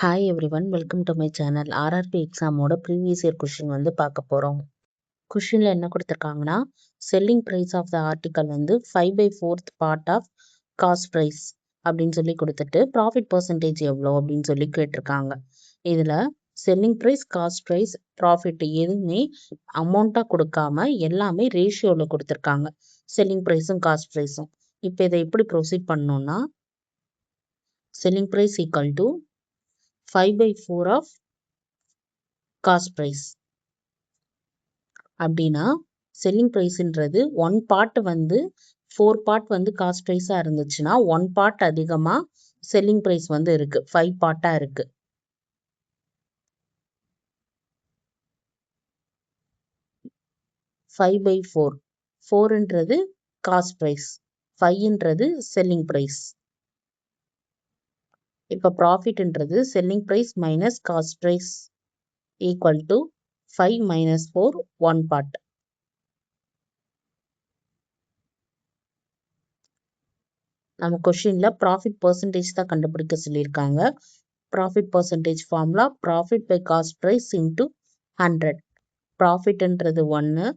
Hi everyone, welcome to my channel. RRB எக்ஸாமோட previous year question பார்க்க போகிறோம். கொஷினில் என்ன கொடுத்துருக்காங்கன்னா, selling price of the article 5/4 part of cost price அப்படின்னு சொல்லி கொடுத்துட்டு ப்ராஃபிட் பர்சன்டேஜ் எவ்வளோ அப்படின்னு சொல்லி கேட்டிருக்காங்க. இதில் selling price, cost price, profit எதுவுமே அமௌண்ட்டாக கொடுக்காம எல்லாமே ரேஷியோவில் கொடுத்துருக்காங்க. செல்லிங் ப்ரைஸும் காஸ்ட் ப்ரைஸும். இப்போ இதை எப்படி ப்ரொசீட் பண்ணோம்னா, selling price equal to 5/4 of cost price. அப்படின்னா செல்லிங் ப்ரைஸ்ன்றது 1 பார்ட் 4 பார்ட் காஸ்ட் ப்ரைஸாக இருந்துச்சுன்னா 1 பார்ட் அதிகமாக செல்லிங் ப்ரைஸ் இருக்கு, 5 பார்ட்டாக இருக்கு. ஃபைவ் பை ஃபோர், 4ன்றது காஸ்ட் ப்ரைஸ், 5ன்றது செல்லிங் ப்ரைஸ். இப்போ ப்ராஃபிட்ன்றது selling price minus cost price equal to 5 - 4, 1 part. நம்ம கொஷினில் ப்ராஃபிட் பர்சன்டேஜ் தான் கண்டுபிடிக்க சொல்லியிருக்காங்க. Profit percentage formula profit by cost price into 100. ப்ராஃபிட்ன்றது 1,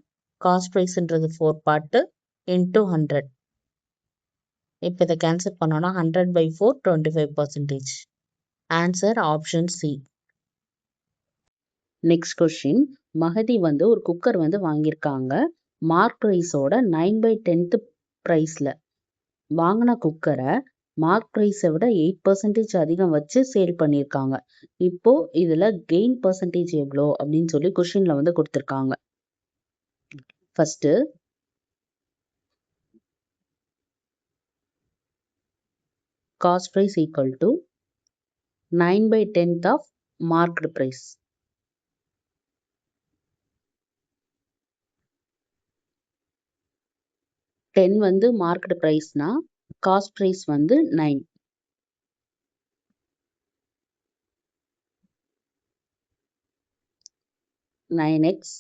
காஸ்ட் ப்ரைஸ்ன்றது 4 பார்ட்டு இன்ட்டு 100. இப்போ இதை கேன்சல் பண்ணோன்னா 100/4 25%. Answer option C. Next question, Magathi ஒரு குக்கர் வாங்கியிருக்காங்க. மார்க் ப்ரைஸோட 9/10 ப்ரைஸில் வாங்கின குக்கரை மார்க் ப்ரைஸை விட 8% அதிகம் வச்சு சேல் பண்ணியிருக்காங்க. இப்போ இதில் கெயின் பர்சன்டேஜ் எவ்வளோ அப்படின்னு சொல்லி கொஷினில் கொடுத்துருக்காங்க. First cost price equal to 9/10 of marked price. Ten marked ப்ரைஸ்னா cost price 9. X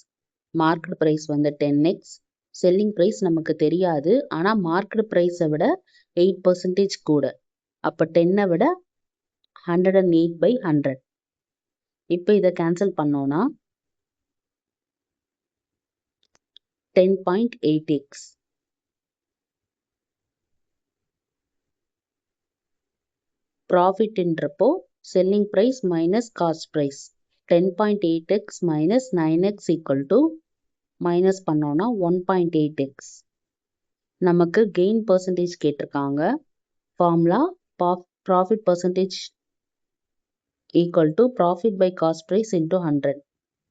marked price 10x. Selling price நமக்கு தெரியாது, ஆனால் மார்க்டு ப்ரைஸை விட 8% கூட. அப்போ 10ஐ விட 108/100. இப்போ இதை கேன்சல் பண்ணோன்னா 10.8x. ப்ராஃபிட்ன்றப்போ selling price minus cost price 10.8x minus 9x equal to minus பண்ணோன்னா 1.8x. நமக்கு கெயின் பர்சன்டேஜ் கேட்டிருக்காங்க. Formula profit percentage equal to profit by cost price into 100.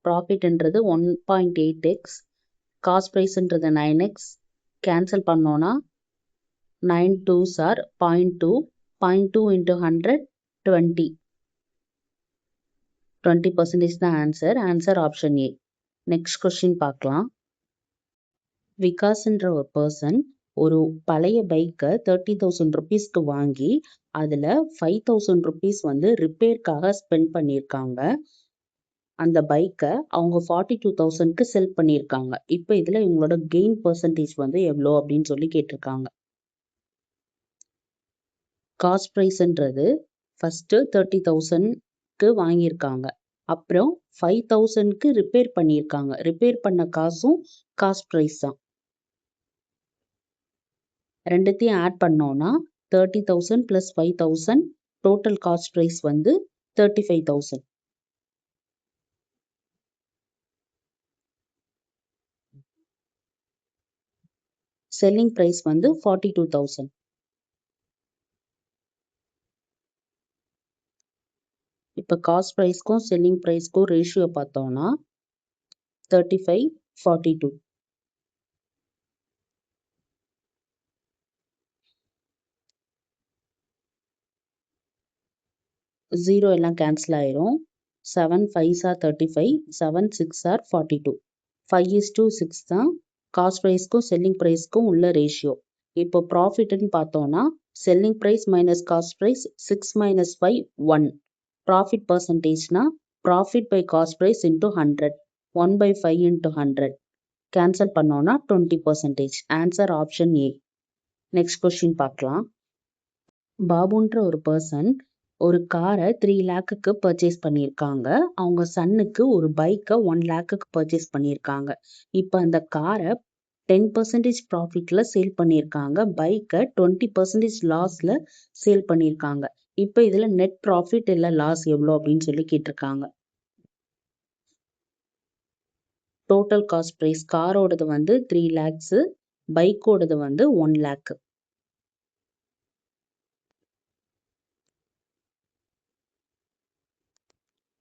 ப்ராஃபிட்ன்றது 1.8x, காஸ்ட் ப்ரைஸ்ன்றது 9x. கேன்சல் பண்ணோன்னா 9 2s are 0.2. 0.2 into 100, 20. 20% தான் answer. Answer option A. Next question பார்க்கலாம். விகாஸ்ன்ற ஒரு person ஒரு பழைய பைக்கை 30,000 ருபீஸ்க்கு வாங்கி அதில் 5,000 ருபீஸ் ரிப்பேர்க்காக ஸ்பெண்ட் பண்ணியிருக்காங்க. அந்த பைக்கை அவங்க 42,000க்கு செல் பண்ணியிருக்காங்க. இப்போ இதில் இவங்களோட கெயின் பர்சன்டேஜ் எவ்வளோ அப்படின்னு சொல்லி கேட்டிருக்காங்க. காஸ்ட் ப்ரைஸ்ன்றது ஃபஸ்ட்டு 30,000க்கு வாங்கியிருக்காங்க, அப்புறம் 5,000க்கு ரிப்பேர் பண்ணியிருக்காங்க. ரிப்பேர் பண்ண காசும் காஸ்ட் ப்ரைஸ் தான். ரெண்டுத்தையும் ஆட் பண்ணோன்னா 30,000 + 5,000 total cost price 35,000. Selling price 42,000. இப்போ காஸ்ட் ப்ரைஸ்க்கும் செல்லிங் ப்ரைஸ்க்கும் ரேஷியோ பார்த்தோன்னா 35/42. ஜீரோ எல்லாம் கேன்சல் ஆயிரும். 7 5s are 35, 7 6s are 42. 5:6 தான் காஸ்ட் ப்ரைஸ்க்கும் செல்லிங் ப்ரைஸ்க்கும் உள்ள ரேஷியோ. இப்போ ப்ராஃபிட்னு பார்த்தோன்னா selling price minus cost price 6 - 5 1. Profit பர்சன்டேஜ்னா profit by cost price into 100. 1/5 into 100. Cancel பண்ணோன்னா 20%. Answer option A. Next question பார்க்கலாம். பாபுன்ற ஒரு பர்சன் ஒரு காரை 3 லேக்குக்கு பர்ச்சேஸ் பண்ணியிருக்காங்க. அவங்க சன்னுக்கு ஒரு பைக்கை 1 லேக்குக்கு பர்ச்சேஸ் பண்ணியிருக்காங்க. இப்போ அந்த காரை 10% ப்ராஃபிட்ல சேல் பண்ணியிருக்காங்க. பைக்கை 20% லாஸ்ல சேல் பண்ணியிருக்காங்க. இப்போ இதுல நெட் ப்ராஃபிட் இல்ல லாஸ் எவ்வளோ அப்படின்னு சொல்லி கேட்டிருக்காங்க. டோட்டல் காஸ்ட் ப்ரைஸ் காரோடது வந்து 3 லேக்ஸ், பைக்கோடது வந்து 1 லேக்.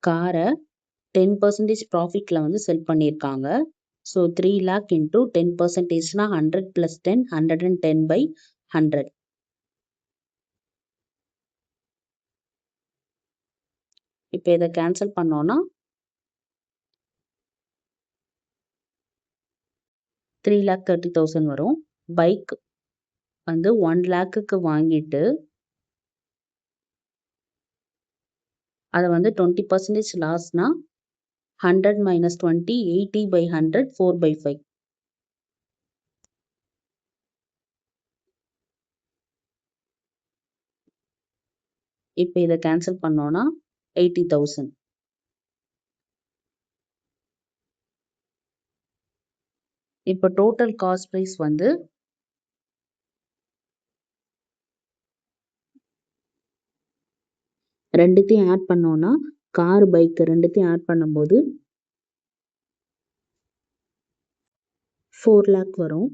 காரை 10% ப்ராஃபிட்ல வந்து செல் பண்ணியிருக்காங்க. ஸோ 3 லேக் இன்டூ 10%னா 100 + 10 110/100. இப்போ இதை கேன்சல் பண்ணோம்னா 3,30,000 வரும். பைக் வந்து 1 லேக்குக்கு வாங்கிட்டு அதை வந்து 20% லாஸ்னா 100 - 20 80/100 4/5. இப்போ இதை கேன்சல் பண்ணோம்னா 80,000. இப்போ டோட்டல் காஸ்ட் ப்ரைஸ் வந்து ரெண்டுத்தையும் ஆட் பண்ணோம்னா கார் பைக் ரெண்டுத்தையும் ஆட் பண்ணும்போது 4 லேக் வரும்.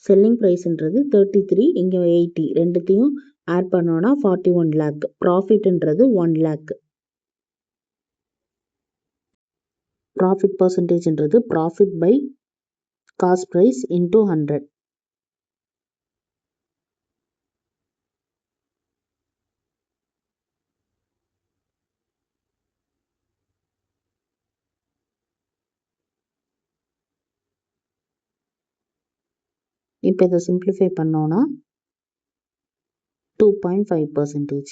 செல்லிங் ப்ரைஸ்ன்றது 33, இங்கே 80, ரெண்டுத்தையும் ஆட் பண்ணோன்னா 41 லேக். ப்ராஃபிட்ன்றது 1 லேக். ப்ராஃபிட் பர்சன்டேஜ்ன்றது profit by cost price into 100. இப்போ இதை சிம்பிளிஃபை பண்ணோன்னா 2.5%.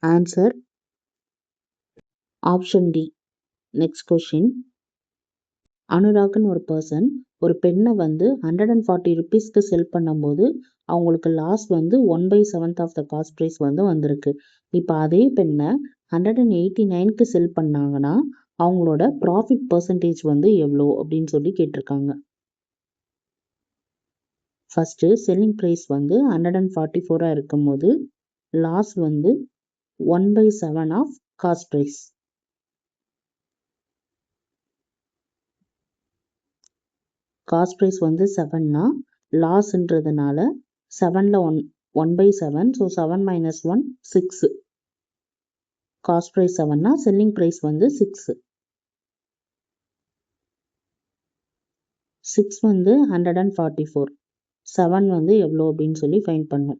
Answer option D. Next question. அனுராக்னு ஒரு பர்சன் ஒரு பெண்ணை வந்து 140 ருபீஸ்க்கு செல் பண்ணும்போது அவங்களுக்கு லாஸ் வந்து 1/7 ஆஃப் த காஸ்ட் ப்ரைஸ் வந்து வந்திருக்கு. இப்போ அதே பெண்ணை 189க்கு செல் பண்ணாங்கன்னா அவங்களோட ப்ராஃபிட் பர்சன்டேஜ் வந்து எவ்வளோ அப்படின்னு சொல்லி கேட்டிருக்காங்க. ஃபர்ஸ்ட் செல்லிங் ப்ரைஸ் வந்து 144 இருக்கும்போது லாஸ் வந்து 1/7 of cost price. Cost price வந்து 7னா லாஸ்ன்றதுனால 7ல் 1/7, ஸோ 7 - 1 6. காஸ்ட் ப்ரைஸ் 7னா செல்லிங் ப்ரைஸ் வந்து 6. 6 வந்து 144, 7 வந்து எவ்வளோ அப்படின்னு சொல்லி ஃபைண்ட் பண்ணோம்.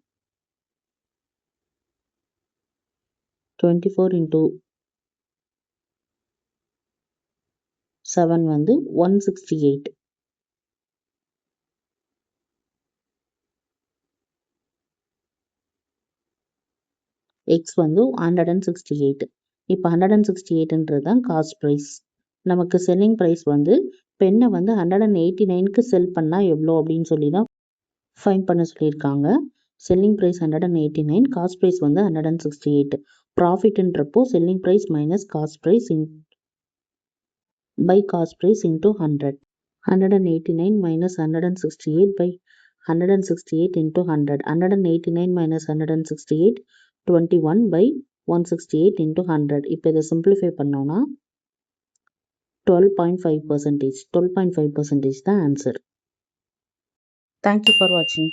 24 × 7 வந்து 168. எக்ஸ் வந்து 168. இப்போ 168ன்றது தான் காஸ்ட் ப்ரைஸ். நமக்கு செல்லிங் ப்ரைஸ் வந்து பெண்ணை வந்து 189க்கு செல் பண்ணால் எவ்வளோ அப்படின்னு சொல்லி தான் ஃபைண்ட் பண்ண சொல்லியிருக்காங்க. செல்லிங் ப்ரைஸ் 189, காஸ்ட் ப்ரைஸ் வந்து 168. ப்ராஃபிட்ன்றப்போ selling price minus cost price by cost price into 100. 189 - 168/168 into 100. 189 - 168 21/168 into 100. இப்போ இதை சிம்பிளிஃபை பண்ணோன்னா 12.5%. 12.5% தான் ஆன்சர். தேங்க்யூ ஃபார் வாட்சிங்.